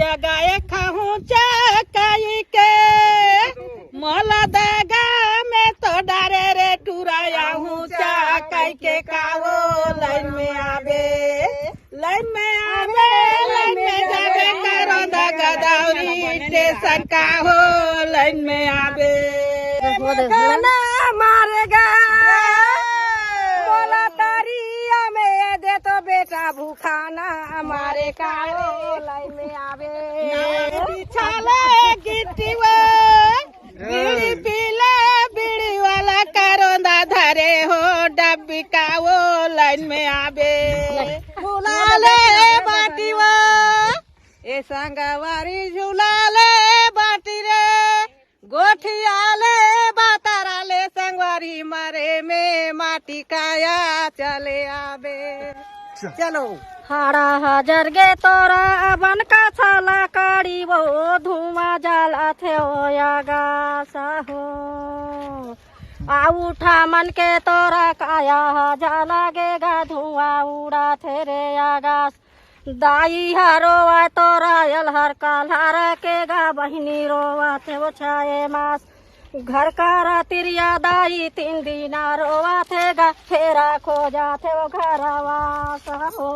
जगाए खाऊं चाकाई के मोला दागा में तो डारे रे टुराया हूँ चाकाई के कावो लाइन में आवे लाइन में जावे करो दागा दावरी स्टेशन का हो लाइन में आवे खाना मारेगा बोला तारिया में दे तो बेटा भूखाना हमारे कारो लाइन में आवे बिछाले गिट्टी बीड़ी पीले बीड़ी वाला करोंदा धरे हो डब्बी का वो लाइन में आवे झूलाले बाटी वो ए संगवारी झूलाले बाटी रे गोठियाले बाताराले संगवारी मरे में माटी काया चले आवे चलो हाड़ा हजार गे तोरा बन का छाला काड़ी वो धुआं जाला थे गासा हो आ उठा मन के तोरा काया जाला गेगा धुआं उड़ा थे रे आगास दाई हरोवा तोरा हर काल्हार के गा बहिनी रोवा थे वो छाए मास घर का तिरिया दाई 3 दिन रोवा थे गा फेरा खो जाते वो घरवा हो